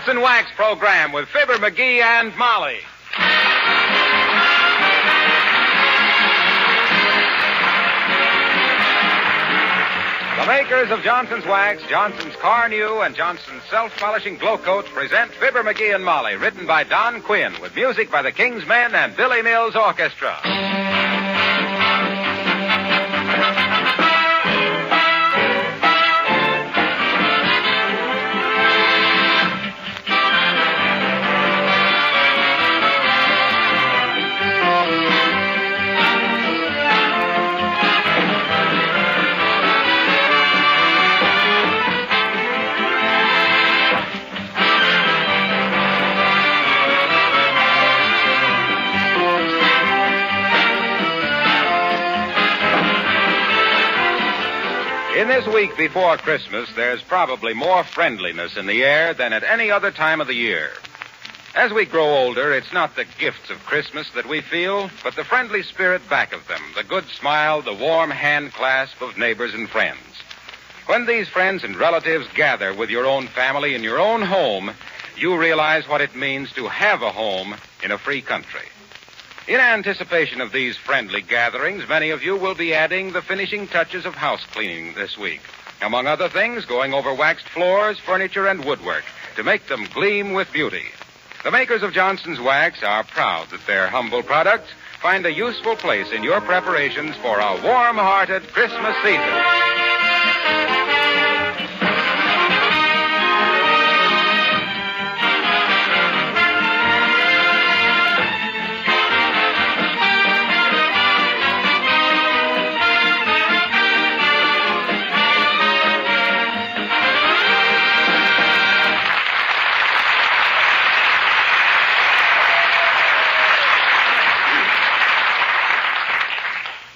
Johnson Wax program with Fibber, McGee, and Molly. The makers of Johnson's Wax, Johnson's Car New, and Johnson's Self-Polishing Glow Coat present Fibber, McGee, and Molly, written by Don Quinn, with music by the King's Men and Billy Mills Orchestra. In this week before Christmas, there's probably more friendliness in the air than at any other time of the year. As we grow older, it's not the gifts of Christmas that we feel, but the friendly spirit back of them, the good smile, the warm hand clasp of neighbors and friends. When these friends and relatives gather with your own family in your own home, you realize what it means to have a home in a free country. In anticipation of these friendly gatherings, many of you will be adding the finishing touches of house cleaning this week. Among other things, going over waxed floors, furniture, and woodwork to make them gleam with beauty. The makers of Johnson's Wax are proud that their humble products find a useful place in your preparations for a warm-hearted Christmas season.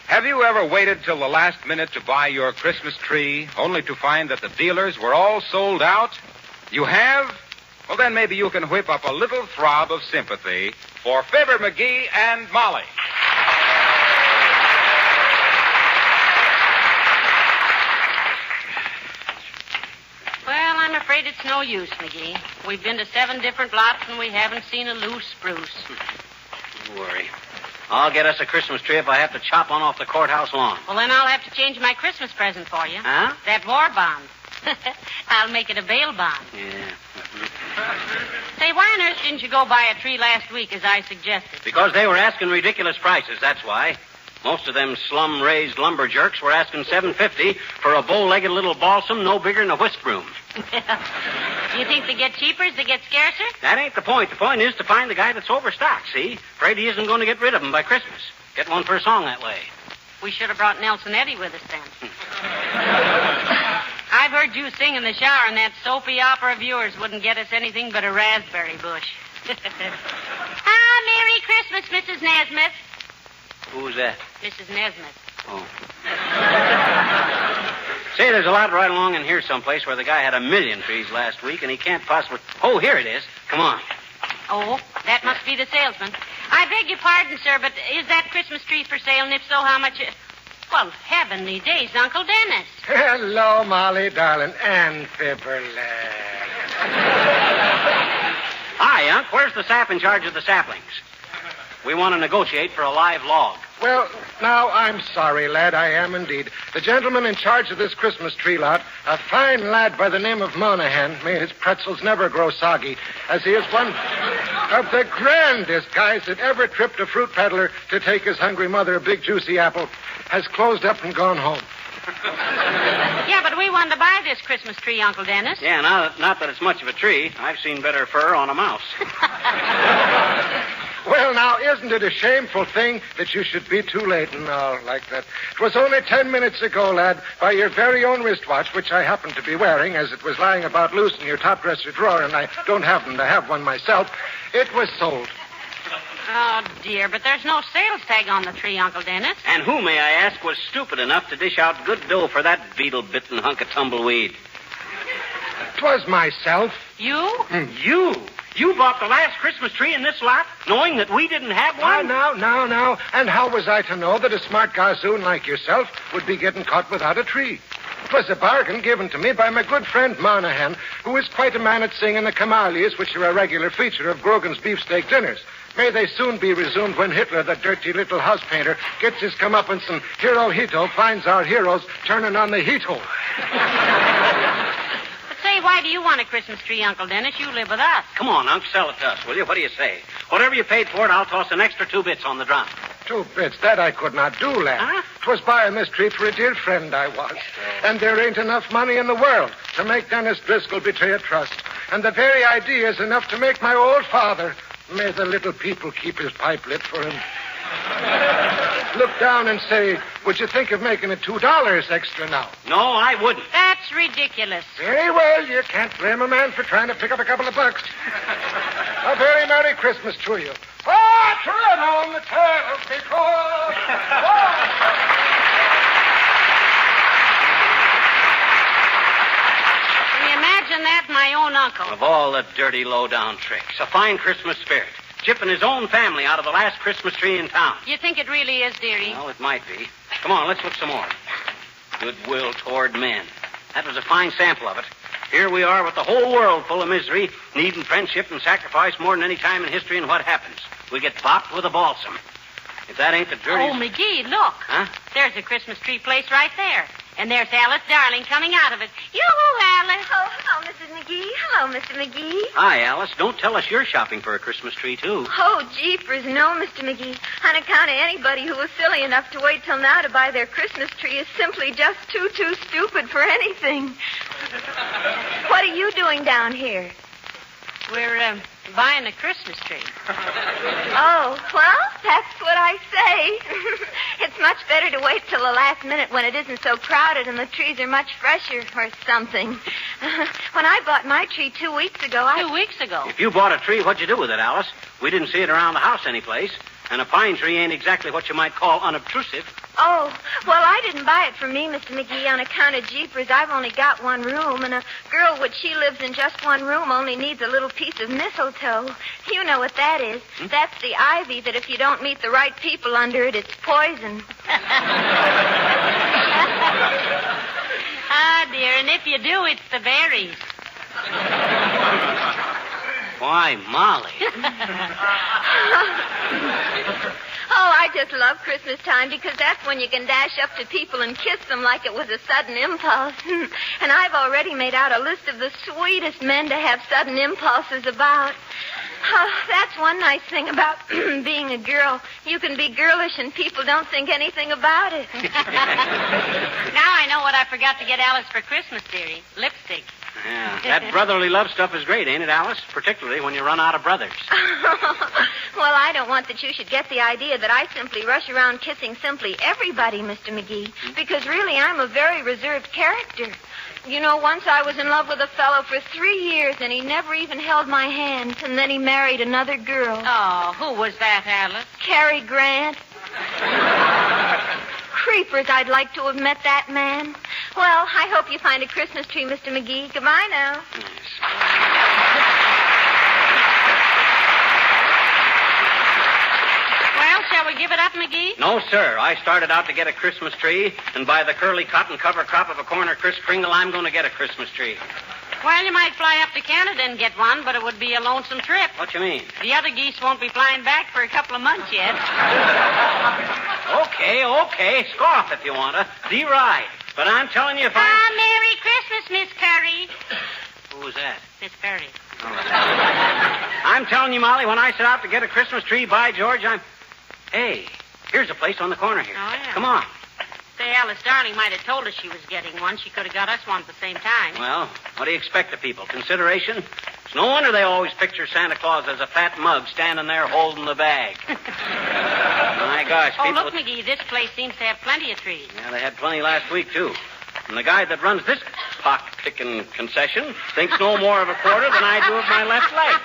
Have you ever waited till the last minute to buy your Christmas tree, only to find that the dealers were all sold out? You have? Well, then maybe you can whip up a little throb of sympathy for Fibber, McGee, and Molly. Well, I'm afraid it's no use, McGee. We've been to 7 different lots, and we haven't seen a loose spruce. Don't worry. I'll get us a Christmas tree if I have to chop one off the courthouse lawn. Well, then I'll have to change my Christmas present for you. Huh? That war bond. I'll make it a bail bond. Yeah. Say, why on earth didn't you go buy a tree last week as I suggested? Because they were asking ridiculous prices, that's why. Most of them slum-raised lumber jerks were asking $7.50 for a bow-legged little balsam no bigger than a whisk broom. Do you think they get cheaper as they get scarcer? That ain't the point. The point is to find the guy that's overstocked, see? Afraid he isn't going to get rid of them by Christmas. Get one for a song that way. We should have brought Nelson Eddy with us then. I've heard you sing in the shower, and that soapy opera of yours wouldn't get us anything but a raspberry bush. Merry Christmas, Mrs. Nesmith. Who's that? Mrs. Nesmith. Oh. Say, there's a lot right along in here someplace where the guy had 1,000,000 trees last week, and he can't possibly... Oh, here it is. Come on. Oh, that must be the salesman. I beg your pardon, sir, but is that Christmas tree for sale? And if so, how much... Well, heavenly days, Uncle Dennis. Hello, Molly, darling, and Fibber, Hi, Unc. Where's the sap in charge of the saplings? We want to negotiate for a live log. Well, now, I'm sorry, lad, I am indeed. The gentleman in charge of this Christmas tree lot, a fine lad by the name of Monahan, may his pretzels never grow soggy, as he is one of the grandest guys that ever tripped a fruit peddler to take his hungry mother a big juicy apple, has closed up and gone home. Yeah, but we wanted to buy this Christmas tree, Uncle Dennis. Yeah, not that it's much of a tree. I've seen better fur on a mouse. Well, now, isn't it a shameful thing that you should be too late and all like that? It was only 10 minutes ago, lad, by your very own wristwatch, which I happened to be wearing as it was lying about loose in your top dresser drawer, and I don't happen to have one myself. It was sold. Oh, dear, but there's no sales tag on the tree, Uncle Dennis. And who, may I ask, was stupid enough to dish out good dough for that beetle-bitten hunk of tumbleweed? 'Twas myself. You? You? You bought the last Christmas tree in this lot, knowing that we didn't have one? Now. And how was I to know that a smart gazoo like yourself would be getting caught without a tree? It was a bargain given to me by my good friend Monahan, who is quite a man at singing the camalias, which are a regular feature of Grogan's beefsteak dinners. May they soon be resumed when Hitler, the dirty little house painter, gets his comeuppance and Hirohito finds our heroes turning on the Hito. But say, why do you want a Christmas tree, Uncle Dennis? You live with us. Come on, Unc, sell it to us, will you? What do you say? Whatever you paid for it, I'll toss an extra 2 bits on the drum. 2 bits, that I could not do, lad. Huh? 'Twas buying this tree for a dear friend I was. And there ain't enough money in the world to make Dennis Driscoll betray a trust. And the very idea is enough to make my old father, may the little people keep his pipe lit for him, look down and say, would you think of making it $2 extra now? No, I wouldn't. That's ridiculous. Very well, you can't blame a man for trying to pick up a couple of bucks. A very Merry Christmas to you. Oh, turn on the tail because... Can you imagine that, my own uncle? Of all the dirty, low-down tricks, a fine Christmas spirit. Chipping his own family out of the last Christmas tree in town. You think it really is, dearie? Well, it might be. Come on, let's look some more. Goodwill toward men. That was a fine sample of it. Here we are with the whole world full of misery, needing friendship and sacrifice more than any time in history, and what happens? We get bopped with a balsam. If that ain't the dirtiest... Oh, McGee, look. Huh? There's a Christmas tree place right there. And there's Alice Darling coming out of it. Yoo-hoo, Alice. Oh, hello, Mrs. McGee. Hello, Mr. McGee. Hi, Alice. Don't tell us you're shopping for a Christmas tree, too. Oh, jeepers, no, Mr. McGee. On account of anybody who was silly enough to wait till now to buy their Christmas tree is simply just too stupid for anything. What are you doing down here? We're buying a Christmas tree. Oh, well, that's what I say. It's much better to wait till the last minute when it isn't so crowded and the trees are much fresher or something. When I bought my tree 2 weeks ago, 2 weeks ago. If you bought a tree, what'd you do with it, Alice? We didn't see it around the house anyplace. And a pine tree ain't exactly what you might call unobtrusive. Oh, well, I didn't buy it for me, Mr. McGee, on account of jeepers. I've only got one room, and a girl which she lives in just one room only needs a little piece of mistletoe. You know what that is. That's the ivy that if you don't meet the right people under it, it's poison. Ah, dear, and if you do, it's the berries. Why, Molly. Oh, I just love Christmas time because that's when you can dash up to people and kiss them like it was a sudden impulse. And I've already made out a list of the sweetest men to have sudden impulses about. Oh, that's one nice thing about being a girl. You can be girlish and people don't think anything about it. Now I know what I forgot to get Alice for Christmas, dearie. Lipstick. Yeah, that brotherly love stuff is great, ain't it, Alice? Particularly when you run out of brothers. Well, I don't want that you should get the idea that I simply rush around kissing simply everybody, Mr. McGee, because really I'm a very reserved character. You know, once I was in love with a fellow for 3 years, and he never even held my hand, and then he married another girl. Oh, who was that, Alice? Cary Grant. Creepers, I'd like to have met that man. Well, I hope you find a Christmas tree, Mr. McGee. Goodbye now. Well, shall we give it up, McGee? No, sir. I started out to get a Christmas tree, and by the curly cotton cover crop of a corner Kris Kringle, I'm going to get a Christmas tree. Well, you might fly up to Canada and get one, but it would be a lonesome trip. What you mean? The other geese won't be flying back for a couple of months yet. Okay. Scoff if you want to. Deride. But I'm telling you, if Ah, Merry Christmas, Miss Curry. Who was that? Miss Curry. I'm telling you, Molly, when I set out to get a Christmas tree, by George, Hey, here's a place on the corner here. Oh, yeah. Come on. Say, Alice Darling might have told us she was getting one. She could have got us one at the same time. Well, what do you expect of people? Consideration? It's no wonder they always picture Santa Claus as a fat mug standing there holding the bag. My gosh, Oh, people... look, McGee, this place seems to have plenty of trees. Yeah, they had plenty last week, too. And the guy that runs this pocket-picking concession thinks no more of a quarter than I do of my left leg.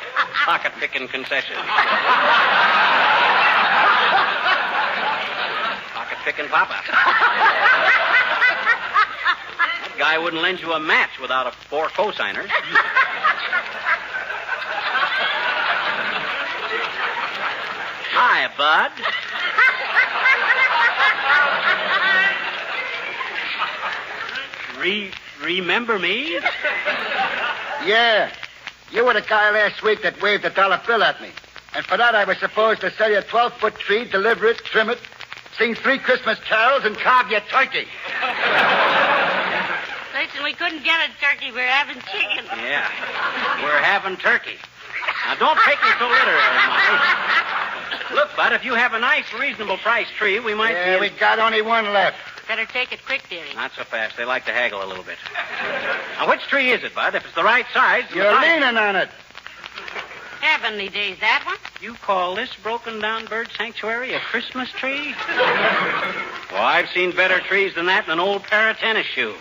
Pocket-picking concession. Pocket-picking papa. That guy wouldn't lend you a match without 4 cosigners. Hi, bud. Remember me? Yeah. You were the guy last week that waved a dollar bill at me. And for that, I was supposed to sell you a 12-foot tree, deliver it, trim it, sing 3 Christmas carols, and carve you a turkey. Listen, we couldn't get a turkey. We're having chicken. Yeah, we're having turkey. Now, don't take me so literally, Molly. Look, Bud, if you have a nice, reasonable price tree, we might Yeah, we got only one left. Better take it quick, dearie. Not so fast. They like to haggle a little bit. Now, which tree is it, Bud? If it's the right size... You're leaning on it. Heavenly days, that one? You call this broken-down bird sanctuary a Christmas tree? Well, I've seen better trees than that in an old pair of tennis shoes.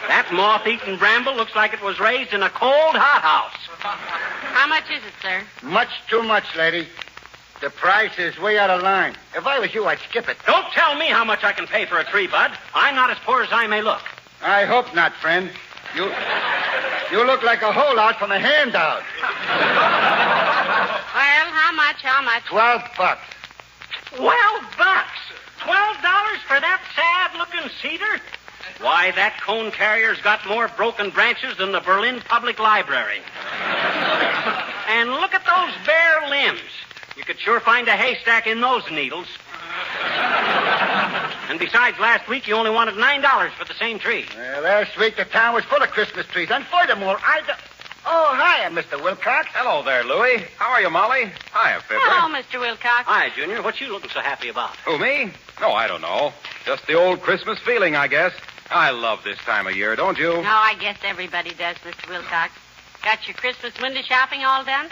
That moth-eaten bramble looks like it was raised in a cold hothouse. How much is it, sir? Much too much, lady. The price is way out of line. If I was you, I'd skip it. Don't tell me how much I can pay for a tree, Bud. I'm not as poor as I may look. I hope not, friend. You look like a holdout from a handout. Well, how much? $12. $12? $12 for that sad-looking cedar? Why, that cone carrier's got more broken branches than the Berlin Public Library. And look at those bare limbs. You could sure find a haystack in those needles. And besides, last week you only wanted $9 for the same tree. Well, last week the town was full of Christmas trees. And furthermore, Oh, hiya, Mr. Wilcox. Hello there, Louie. How are you, Molly? Hiya, Fibber. Hello, Mr. Wilcox. Hi, Junior. What you looking so happy about? Who, me? No, I don't know. Just the old Christmas feeling, I guess. I love this time of year, don't you? No, I guess everybody does, Mr. Wilcox. Got your Christmas window shopping all done?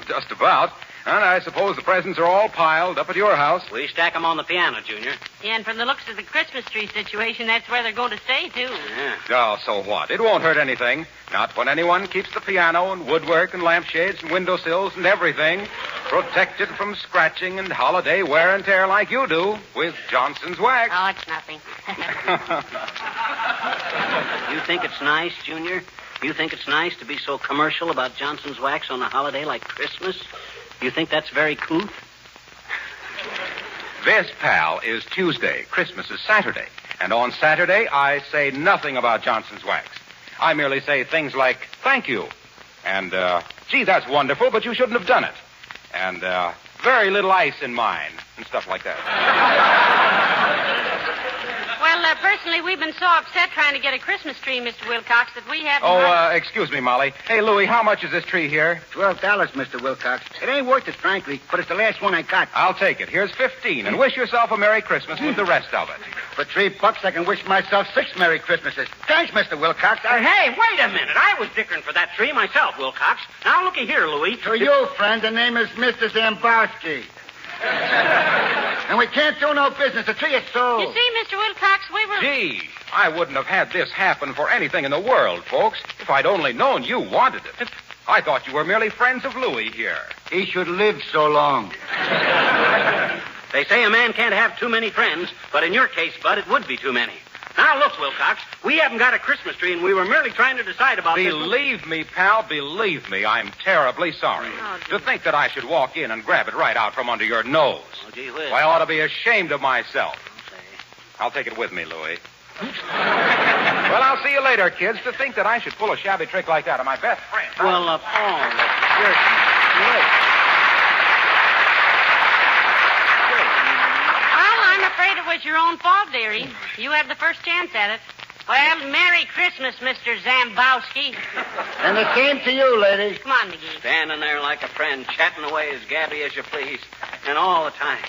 Just about. And I suppose the presents are all piled up at your house. We stack 'em on the piano, Junior. Yeah, and from the looks of the Christmas tree situation, that's where they're going to stay, too. Yeah. Oh, so what? It won't hurt anything. Not when anyone keeps the piano and woodwork and lampshades and windowsills and everything protected from scratching and holiday wear and tear like you do with Johnson's wax. Oh, it's nothing. You think it's nice, Junior? You think it's nice to be so commercial about Johnson's wax on a holiday like Christmas? You think that's very couth? This, pal, is Tuesday. Christmas is Saturday. And on Saturday, I say nothing about Johnson's wax. I merely say things like, thank you. And, gee, that's wonderful, but you shouldn't have done it. And, very little ice in mine, and stuff like that. Well, personally, we've been so upset trying to get a Christmas tree, Mr. Wilcox, that we haven't... Excuse me, Molly. Hey, Louie, how much is this tree here? $12, Mr. Wilcox. It ain't worth it, frankly, but it's the last one I got. I'll take it. Here's 15, and wish yourself a Merry Christmas with the rest of it. For $3, I can wish myself 6 Merry Christmases. Thanks, Mr. Wilcox. Hey, wait a minute. I was dickering for that tree myself, Wilcox. Now, looky here, Louie. To you, friend, the name is Mr. Zambowski. And we can't do no business. The tree is sold. You see, Mr. Wilcox, we were... Gee, I wouldn't have had this happen for anything in the world, folks, if I'd only known you wanted it. I thought you were merely friends of Louie here. He should live so long. They say a man can't have too many friends, but in your case, Bud, it would be too many. Now, look, Wilcox, we haven't got a Christmas tree, and we were merely trying to decide about this. Believe me, pal, believe me, I'm terribly sorry. Oh, to think that I should walk in and grab it right out from under your nose. Oh, gee whiz. I ought to be ashamed of myself. Okay. I'll take it with me, Louie. Well, I'll see you later, kids. To think that I should pull a shabby trick like that on my best friend. Well, I'm afraid it was your own fault, dearie. You had the first chance at it. Well, Merry Christmas, Mr. Zambowski. And the same to you, lady. Come on, McGee. standing there like a friend, chatting away as gabby as you please, and all the time.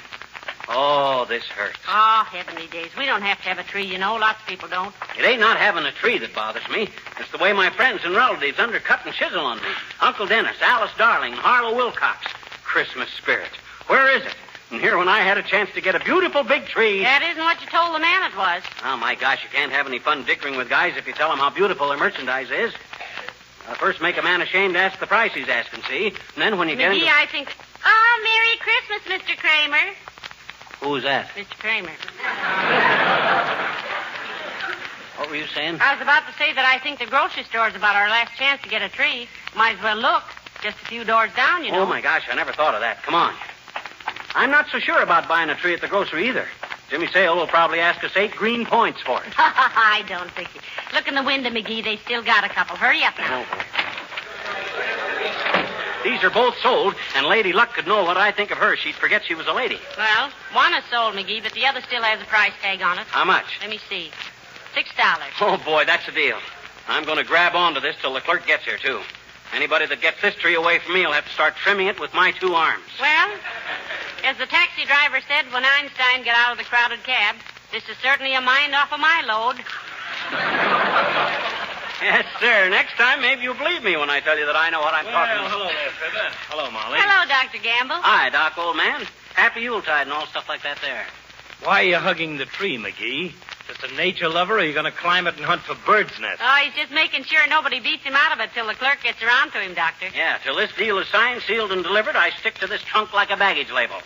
Oh, this hurts. Oh, heavenly days. We don't have to have a tree, you know. Lots of people don't. It ain't not having a tree that bothers me. It's the way my friends and relatives undercut and chisel on me. Uncle Dennis, Alice Darling, Harlow Wilcox. Christmas spirit. Where is it? And here when I had a chance to get a beautiful big tree. That isn't what you told the man it was. Oh, my gosh, you can't have any fun dickering with guys if you tell them how beautiful their merchandise is. First make a man ashamed to ask the price he's asking, see? And then when you get McGee, into... I think... Oh, Merry Christmas, Mr. Kramer. Who's that? Mr. Kramer. What were you saying? I was about to say that I think the grocery store's about our last chance to get a tree. Might as well look. Just a few doors down, you know. Oh, my gosh, I never thought of that. Come on. I'm not so sure about buying a tree at the grocery either. Jimmy Sale will probably ask us 8 green points for it. I don't think it. Look in the window, McGee. They still got a couple. Hurry up now. These are both sold, and Lady Luck could know what I think of her. She'd forget she was a lady. Well, one is sold, McGee, but the other still has a price tag on it. How much? Let me see. $6. Oh, boy, that's a deal. I'm going to grab onto this till the clerk gets here, too. Anybody that gets this tree away from me will have to start trimming it with my 2 arms. Well, as the taxi driver said when Einstein got out of the crowded cab, this is certainly a mind off of my load. Yes, sir. Next time, maybe you'll believe me when I tell you that I know what I'm talking about. Hello there, Fibber. Hello, Molly. Hello, Dr. Gamble. Hi, Doc, old man. Happy Yuletide and all stuff like that there. Why are you hugging the tree, McGee? Just a nature lover, or are you going to climb it and hunt for birds' nests? Oh, he's just making sure nobody beats him out of it till the clerk gets around to him, Doctor. Yeah, till this deal is signed, sealed, and delivered, I stick to this trunk like a baggage label.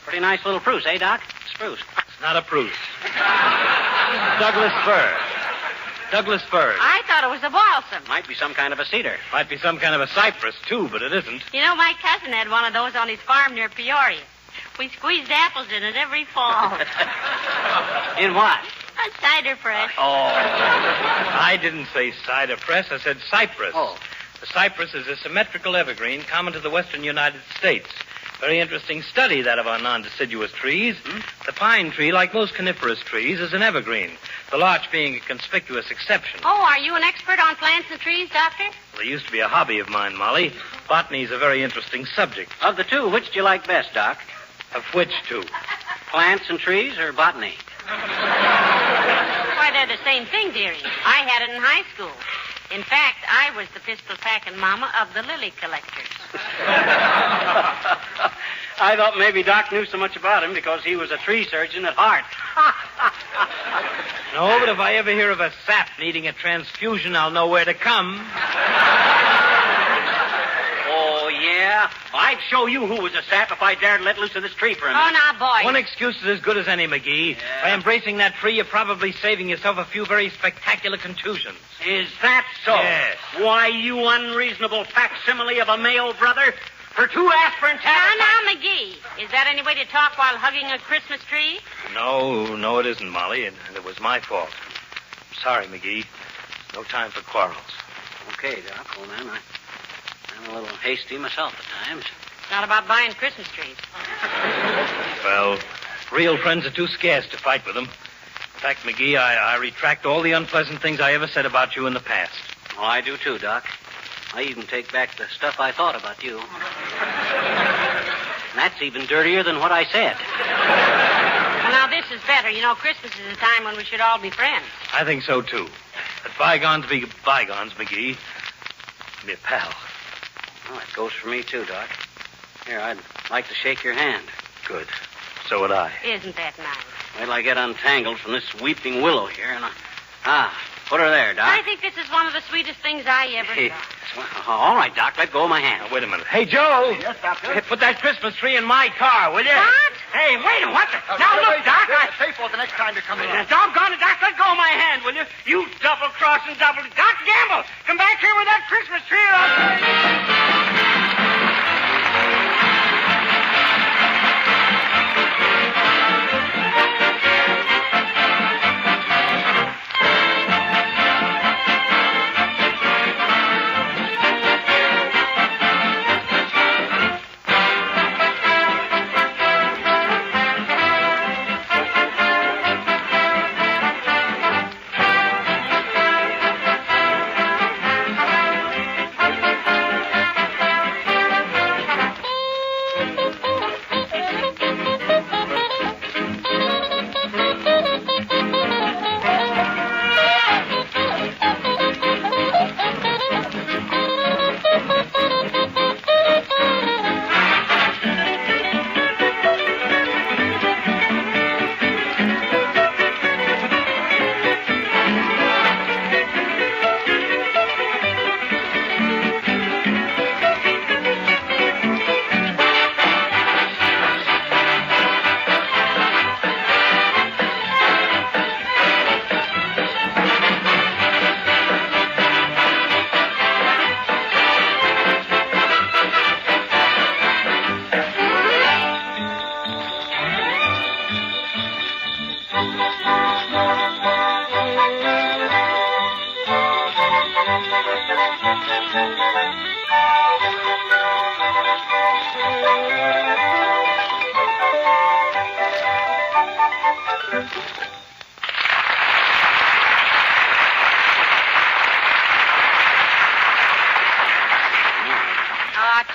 Pretty nice little spruce, eh, Doc? Spruce. It's not a spruce. Douglas fir. Douglas fir. I thought it was a balsam. Might be some kind of a cedar. Might be some kind of a cypress, too, but it isn't. You know, my cousin had one of those on his farm near Peoria. We squeezed apples in it every fall. In what? A cider press. Oh. I didn't say cider press. I said cypress. Oh. The cypress is a symmetrical evergreen common to the western United States. Very interesting study, that of our non-deciduous trees. The pine tree, like most coniferous trees, is an evergreen, the larch being a conspicuous exception. Oh, are you an expert on plants and trees, Doctor? Well, it used to be a hobby of mine, Molly. Botany's a very interesting subject. Of the two, which do you like best, Doc? Of which two? Plants and trees or botany? Why, they're the same thing, dearie. I had it in high school. In fact, I was the pistol-packing mama of the lily collectors. I thought maybe Doc knew so much about him because he was a tree surgeon at heart. No, but if I ever hear of a sap needing a transfusion, I'll know where to come. Oh, yeah? I'd show you who was a sap if I dared let loose of this tree for a minute. Oh, now, boy. One excuse is as good as any, McGee. Yeah. By embracing that tree, you're probably saving yourself a few very spectacular contusions. Is that so? Yes. Why, you unreasonable facsimile of a male brother. For 2 aspirin Now, tablets... McGee, is that any way to talk while hugging a Christmas tree? No, it isn't, Molly, and it was my fault. I'm sorry, McGee. No time for quarrels. Okay, Doc, old man. I'm a little hasty myself at times. Not about buying Christmas trees. Well, real friends are too scarce to fight with them. In fact, McGee, I retract all the unpleasant things I ever said about you in the past. Oh, I do too, Doc. I even take back the stuff I thought about you. And that's even dirtier than what I said. Well, now, this is better. You know, Christmas is a time when we should all be friends. I think so, too. Let bygones be bygones, McGee. Be a pal. Well, that goes for me too, Doc. Here, I'd like to shake your hand. Good. So would I. Isn't that nice? Wait till I get untangled from this weeping willow here, and put her there, Doc. I think this is one of the sweetest things I ever Hey. saw. All right, Doc, let go of my hand. Now, wait a minute. Hey, Joe! Yes, Doctor? Hey, put that Christmas tree in my car, will you? What? Hey, wait a minute. What the... Now, look, Doc, Pay for it the next time you come along. Doggone it, Doc, let go of my hand, will you? You double-crossing double... Doc Gamble, come back here with that Christmas tree or I'll...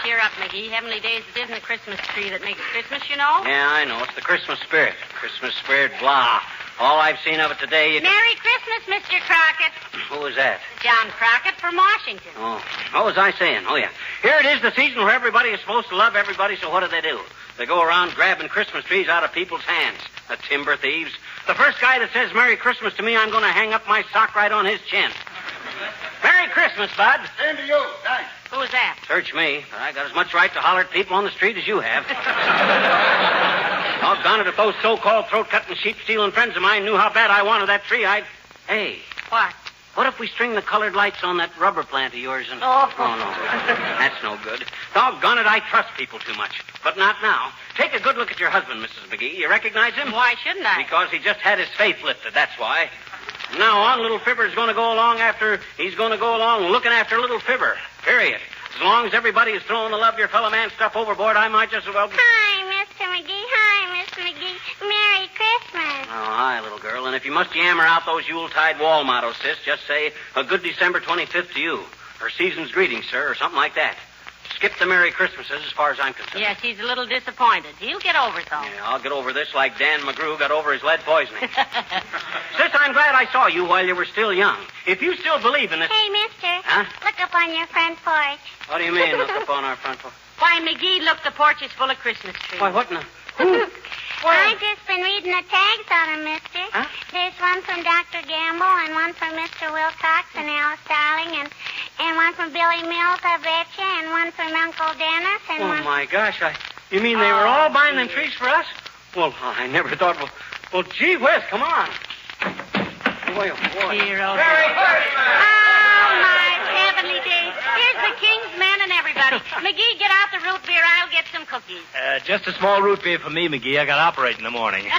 Cheer up, McGee. Heavenly Days, it isn't a Christmas tree that makes Christmas, you know. Yeah, I know. It's the Christmas spirit. Christmas spirit, blah. All I've seen of it today... Merry Christmas, Mr. Crockett. Who was that? John Crockett from Washington. Oh, what was I saying? Oh, yeah. Here it is, the season where everybody is supposed to love everybody, so what do? They go around grabbing Christmas trees out of people's hands. The timber thieves. The first guy that says Merry Christmas to me, I'm going to hang up my sock right on his chin. Merry Christmas, Bud. Same to you. Thanks. Who was that? Search me, but I got as much right to holler at people on the street as you have. Doggone it, if those so-called throat-cutting, sheep-stealing friends of mine knew how bad I wanted that tree, I'd... Hey. What? What if we string the colored lights on that rubber plant of yours and... Oh, no. That's no good. Doggone it, I trust people too much. But not now. Take a good look at your husband, Mrs. McGee. You recognize him? Why shouldn't I? Because he just had his faith lifted, that's why. From now on, little Fibber's going to go along looking after little Fibber. Period. As long as everybody is throwing the love your fellow man stuff overboard, I might just as well... Hi, Mr. McGee. Hi, Miss McGee. Merry Christmas. Oh, hi, little girl. And if you must yammer out those Yuletide wall mottos, sis, just say, a good December 25th to you. Or season's greetings, sir, or something like that. Skip the Merry Christmases as far as I'm concerned. Yes, he's a little disappointed. He'll get over it, though. Yeah, I'll get over this like Dan McGrew got over his lead poisoning. Sis, I'm glad I saw you while you were still young. If you still believe in this... Hey, mister. Huh? Look up on your front porch. What do you mean, look up on our front porch? Why, McGee, look, the porch is full of Christmas trees. Why, what in the... I've just been reading the tags on them, mister. Huh? There's one from Dr. Gamble and one from Mr. Wilcox and Alice Darling and one from Billy Mills, I betcha, and one from Uncle Dennis and Oh, one... my gosh, you mean they were all buying them trees for us? Well, I never thought... Well, gee whiz, come on. Boy, oh, boy. Dear old... Merry Christmas! Oh, my heavenly days. Here's the king's men and everybody. McGee, get out the root beer. I'll get some cookies. Just a small root beer for me, McGee. I got to operate in the morning. McGee,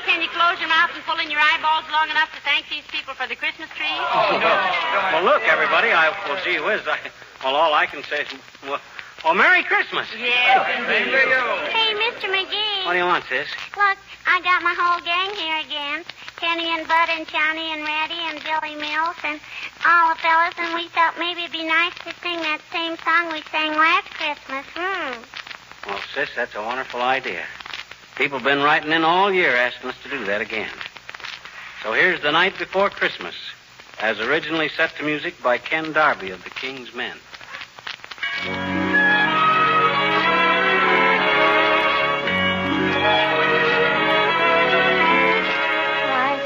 can you close your mouth and pull in your eyeballs long enough to thank these people for the Christmas trees? Oh, no. Well, look, everybody, gee whiz, all I can say is, well, Merry Christmas. Yes, Same to you. Hey, Mr. McGee. What do you want, sis? Look, I got my whole gang here again. Kenny and Bud and Johnny and Reddy and Billy Mills and all the fellas, and we thought maybe it'd be nice to sing that same song we sang last Christmas. Well, sis, that's a wonderful idea. People have been writing in all year asking us to do that again. So here's The Night Before Christmas, as originally set to music by Ken Darby of the King's Men.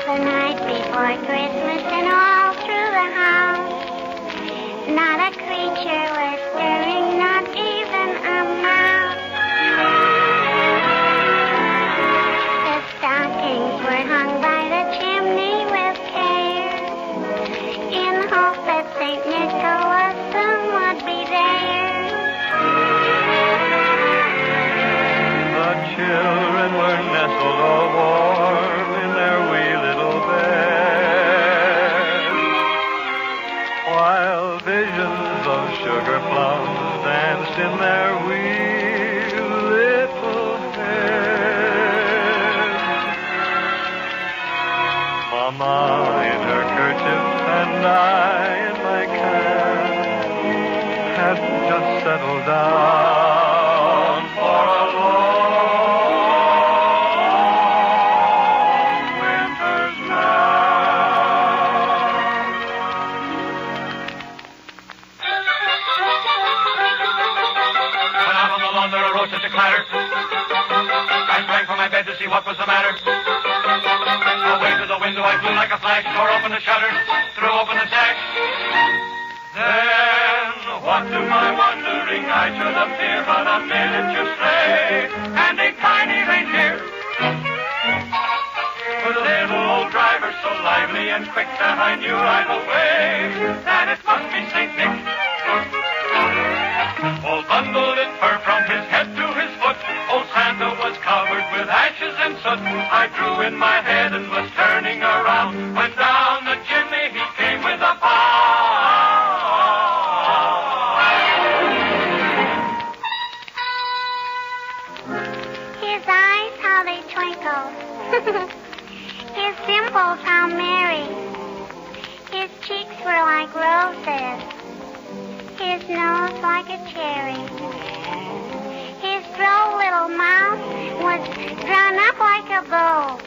The night before Christmas and all through the house, not a creature was stirring, not even a mouse. The stockings were hung by the chimney with care, in hope that St. Nicholas soon would be there. The children were nestled all warm in their wee little beds, while visions of sugar plums danced in their wee little heads. Mama in her kerchief and I in my cap had just settled down for a long winter's nap. Went out on the lawn, there arose such a clatter. I sprang from my bed to see what was the matter. Away to the window I flew like a flash, tore open the shutter, threw open the sash. Then, what to my wondering eye should appear but a miniature sleigh and a tiny reindeer. With a little old driver so lively and quick that I knew right away that it must be St. Nick. All bundled in fur from his head to his foot, old Santa was covered with ashes and soot. I drew in my head and was turning around when down the chimney he came with a this. His nose like a cherry. His droll little mouth was drawn up like a bow.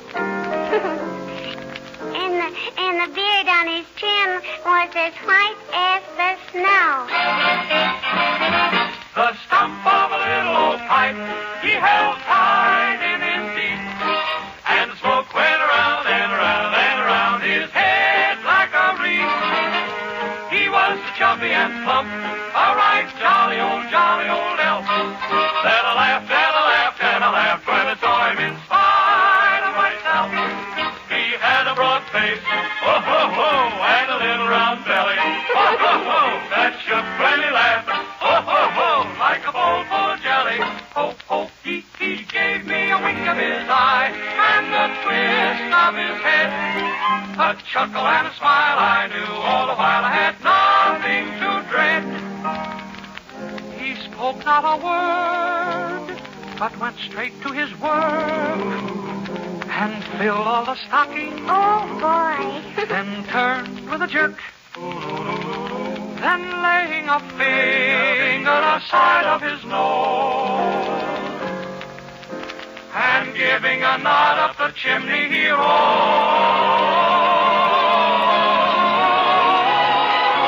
and the beard on his chin was as white as the snow. The stump of a little old pipe he held tight in his teeth, and the smoke went around and around and around his head like a wreath. He was so chubby and plump, a right jolly old elf. Then I laughed and I laughed and I laughed when I saw him in spite of myself. He had a broad face, oh ho ho, and a little round belly, oh ho ho, that shook when he laughed, oh ho ho, like a bowl full of jelly. Ho ho, he gave me a wink of his eye and a twist of his head, a chuckle and a smile. I knew all the while I had nothing to dread. He spoke not a word, but went straight to his work and filled all the stockings. Oh, boy. Then turned with a jerk, then laying a finger aside of his nose and giving a nod up the chimney he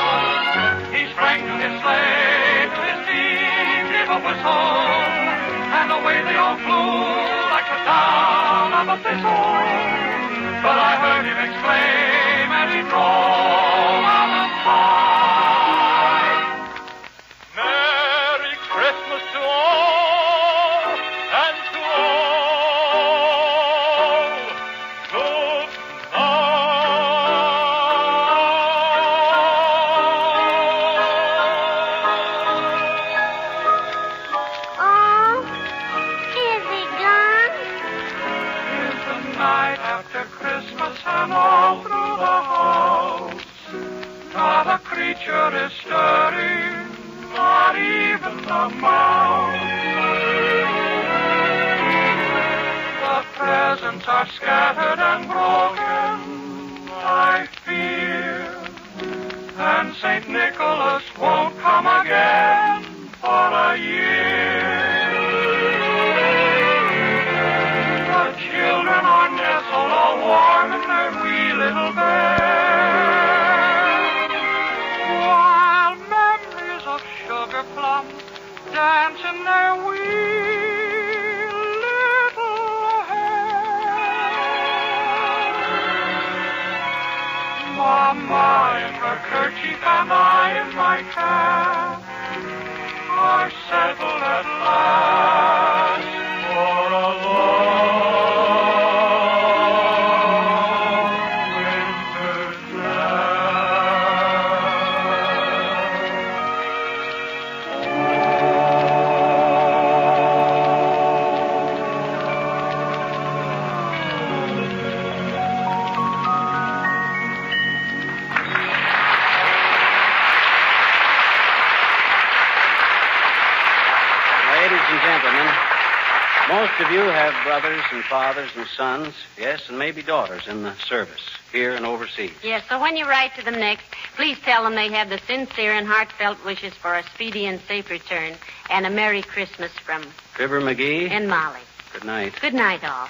rose. He sprang to his sleigh, to his team gave a whistle, and away they all flew like the down of a thistle. But I heard him exclaim as he drove out of sight, Merry Christmas to all, and to all, good Oh, is he gone? Is the night after Christmas, and all through the house not a creature is stirring, not even the mouse. The presents are scattered and broken, I fear, and St. Nicholas won't come again for a year. The children are nestled all warm in their wee little beds, while memories of sugar plums dance in their wee little heads. Mama in her kerchief and I in my cap are settled at last for a long winter's Ladies and gentlemen, most of you have brothers and fathers and sons, yes, and maybe daughters in the service, here and overseas. Yes, so when you write to them next, please tell them they have the sincere and heartfelt wishes for a speedy and safe return and a Merry Christmas from FIBBER, McGEE, and Molly. good night. Good night, all.